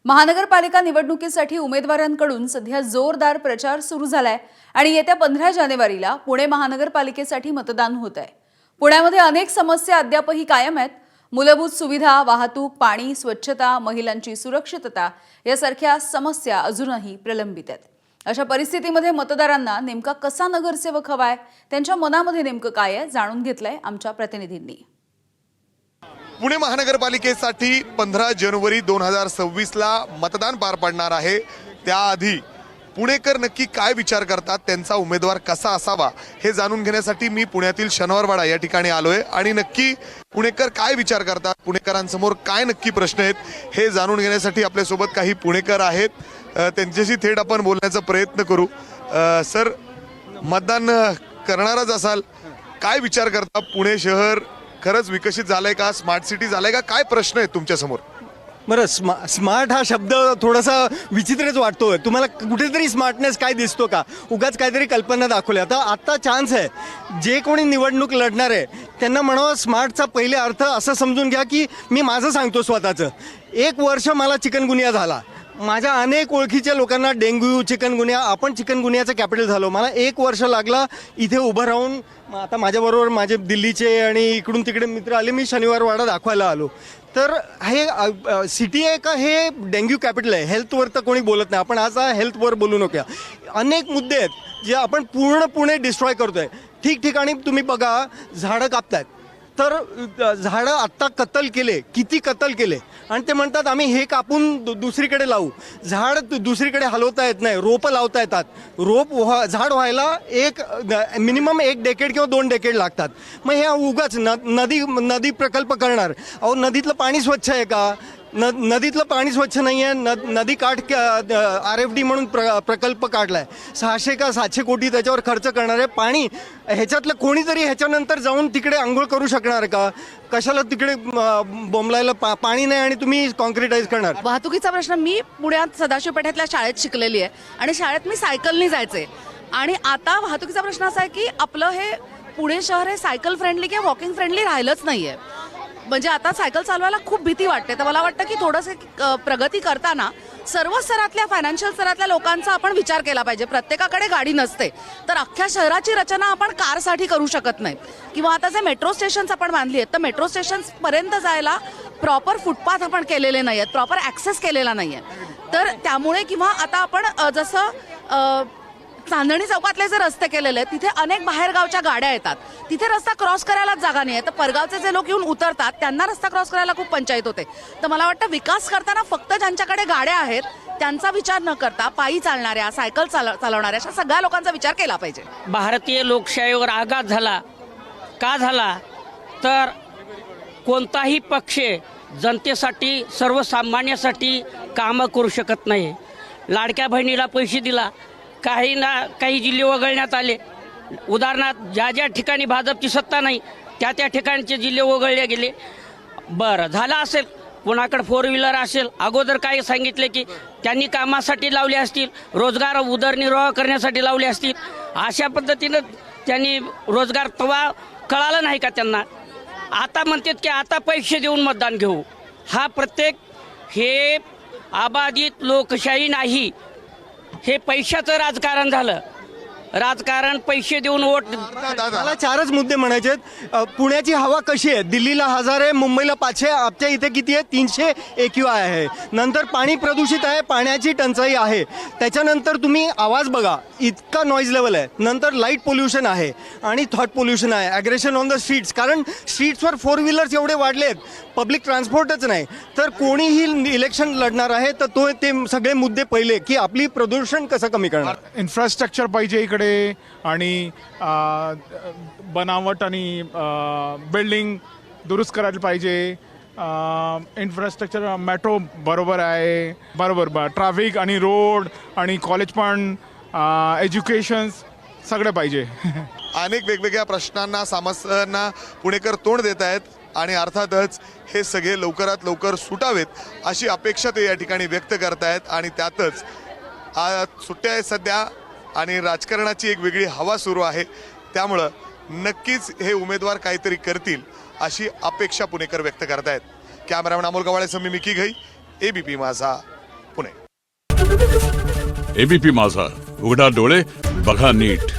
महानगरपालिका निवडणुकीसाठी उमेदवारांकडून सध्या जोरदार प्रचार सुरू झालाय आणि येत्या 15 जानेवारीला पुणे महानगरपालिकेसाठी मतदान होत आहे। पुण्यामध्ये अनेक समस्या अद्यापही कायम आहेत। मूलभूत सुविधा, वाहतूक, पाणी, स्वच्छता, महिलांची सुरक्षितता यासारख्या समस्या अजूनही प्रलंबित आहेत। अशा परिस्थितीमध्ये मतदारांना नेमका कसा नगरसेवक हवाय, त्यांच्या मनामध्ये नेमकं काय आहे जाणून घेतलंय आमच्या प्रतिनिधींनी। पुणे महानगरपालिकेसाठी 15 जानेवारी 2026 ला मतदान पार पडणार आहे। त्याआधी पुणेकर नक्की काय विचार करतात, त्यांचा उमेदवार कसा असावा हे जाणून घेण्यासाठी मी पुण्यातील शनिवारवाडा या ठिकाणी आलोय आणि नक्की पुणेकर काय विचार करतात, पुणेकरांसमोर काय नक्की प्रश्न आहेत हे जाणून घेण्यासाठी आपल्यासोबत काही पुणेकर आहेत। त्यांच्याशी थेट आपण बोलण्याचा प्रयत्न करू। सर, मतदान करणारच असाल, काय विचार करता? पुणे शहर खरंच विकसित झालंय का? स्मार्ट सिटी झालंय का? काय प्रश्न आहेत तुमच्या समोर? बरं, स्मार्ट हा शब्द थोडासा विचित्रच वाटतोय। तुम्हाला कुठेतरी स्मार्टनेस काय दिसतो का? उगाच काहीतरी कल्पना दाखवल्या। आता चान्स आहे, जे कोणी निवडणूक लढणार आहे त्यांना म्हणावं स्मार्टचा पहिले अर्थ असं समजून घ्या की मी माझं सांगतो स्वतःचं। 1 वर्ष मला चिकनगुनिया झाला, माझ्या अनेक ओळखीच्या लोकांना डेंग्यू, चिकनगुनिया, आपण चिकनगुनियाचं कॅपिटल झालो। मला 1 वर्ष लागला इथे उभं राहून। आता माझ्याबरोबर माझे दिल्लीचे आणि इकडून तिकडे मित्र आले, मी शनिवारवाडा दाखवायला आलो। तर हे सिटी आहे का हे डेंग्यू कॅपिटल आहे? हेल्थवर तर कोणी बोलत नाही, आपण आज हेल्थवर बोलू नका। अनेक मुद्दे आहेत जे आपण पूर्णपणे डिस्ट्रॉय करतोय। ठिकठिकाणी तुम्ही बघा, झाडं कापतायत, तर झाडं आत्ता कत्तल केले, किती कत्तल केले, आणि ते म्हणतात आम्ही हे कापून दुसरीकडे लावू। झाड दुसरीकडे हलवता येत नाही, रोपं लावता येतात। झाड व्हायला मिनिमम 1 डेकेड किंवा 2 डेकेड लागतात। मग हे उगाच नदी प्रकल्प करणार। अहो, नदीतलं पाणी स्वच्छ आहे का? नदीतलं पाणी स्वच्छ नाही आहे। नदी काठ RFD म्हणून प्रकल्प काढलाय, 600 का 700 कोटी त्याच्यावर खर्च करणार आहे। पाणी ह्याच्यातलं कोणीतरी ह्याच्यानंतर जाऊन तिकडे आंघोळ करू शकणार का? कशाला तिकडे बोंबलायला पाणी नाही आणि तुम्ही कॉन्क्रिटाईज करणार? वाहतुकीचा प्रश्न, मी पुण्यात सदाशिव पेठेतल्या शाळेत शिकलेली आहे आणि शाळेत मी सायकलनी जायचे, आणि आता वाहतुकीचा प्रश्न असा आहे की आपलं हे पुणे शहर हे सायकल फ्रेंडली किंवा वॉकिंग फ्रेंडली राहिलंच नाहीये। म्हणजे आता सायकल चालवायला खूप भीती वाटते। तर मला वाटतं की थोडंसं प्रगती करताना सर्व स्तरातल्या, फायनान्शियल स्तरातल्या लोकांचा आपण विचार केला पाहिजे। प्रत्येकाकडे गाडी नसते, तर अख्ख्या शहराची रचना आपण कारसाठी करू शकत नाही। किंवा आता जे मेट्रो स्टेशन्स आपण बांधली आहेत, तर मेट्रो स्टेशन्सपर्यंत जायला प्रॉपर फुटपाथ आपण केलेले नाही आहेत, प्रॉपर ॲक्सेस केलेला नाही आहे। तर त्यामुळे किंवा आता आपण जसं चांदणी चौकातले जे रस्ते केलेले आहेत, तिथे अनेक बाहेरगावच्या गाड्या येतात, तिथे रस्ता क्रॉस करायलाच जागा नाही आहे। तर परगावचे जे लोक येऊन उतरतात त्यांना रस्ता क्रॉस करायला खूप पंचायत होते। तर मला वाटतं विकास करताना फक्त ज्यांच्याकडे गाड्या आहेत त्यांचा विचार न करता पायी चालणाऱ्या, सायकल चालवणाऱ्या अशा सगळ्या लोकांचा विचार केला पाहिजे। भारतीय लोकशाहीवर आघात झाला का झाला? तर कोणताही पक्ष जनतेसाठी, सर्वसामान्यासाठी कामं करू शकत नाही। लाडक्या बहिणीला पैसे दिला, काही जिल्हे वगळण्यात आले। उदाहरणार्थ, ज्या ठिकाणी भाजपची सत्ता नाही त्या ठिकाणचे जिल्हे वगळले गेले। बरं झालं असेल, कोणाकडे 4 व्हीलर असेल, अगोदर काय सांगितले की त्यांनी कामासाठी लावले असतील, रोजगार उदरनिर्वाह करण्यासाठी लावले असतील। अशा पद्धतीनं त्यांनी रोजगार तेव्हा कळालं नाही का त्यांना? आता म्हणतात की आता पैसे देऊन मतदान घेऊ। हा हे अबाधित लोकशाही नाही, हे पैशाचं राजकारण झालं। राजकारण पैसे देऊन वोट। मला 4च मुद्दे म्हणायचे आहेत। पुण्याची हवा कशी आहे? दिल्लीला 1000 आहे, मुंबईला 500, आमच्या इथे किती आहे? 300 AQI आहे। नंतर पाणी प्रदूषित आहे, पाण्याची टंचाई आहे। त्याच्यानंतर तुम्ही आवाज बघा, इतका नॉईज लेवल आहे। नंतर लाईट पोल्युशन आहे आणि थॉट पोल्युशन आहे, ॲग्रेशन ऑन द स्ट्रीट्स, कारण स्ट्रीट्सवर 4 व्हीलर्स एवढे वाढले आहेत, पब्लिक ट्रान्सपोर्टच नाही। तर कोणीही इलेक्शन लढणार आहे तर ते सगळे मुद्दे पहिले की आपली प्रदूषण कसं कमी करणार। इन्फ्रास्ट्रक्चर पाहिजे इकडे, आणि बनावट आणि बिल्डिंग दुरुस्त करायला पाहिजे। इन्फ्रास्ट्रक्चर, मेट्रो बरोबर आहे, बरोबर ट्रॅफिक आणि रोड आणि कॉलेज पण, एज्युकेशन सगळं पाहिजे। अनेक वेगवेगळ्या प्रश्नांना, समस्यांना पुणेकर तोंड देत आहेत आणि अर्थातच हे सगळे लवकरात लवकर सुटावेत अशी अपेक्षा ते या ठिकाणी व्यक्त करतायत। आणि त्यातच सुट्ट्या आहेत सध्या आणि राजकारणाची एक वेगळी हवा सुरू आहे, त्यामुळं नक्कीच हे उमेदवार काहीतरी करतील अशी अपेक्षा पुणेकर व्यक्त करतायत। कॅमेरामॅन अमोल गवाळेसह मी मिकी घई, ABP माझा, पुणे. एबीपी माझा, उघडा डोळे बघा नीट.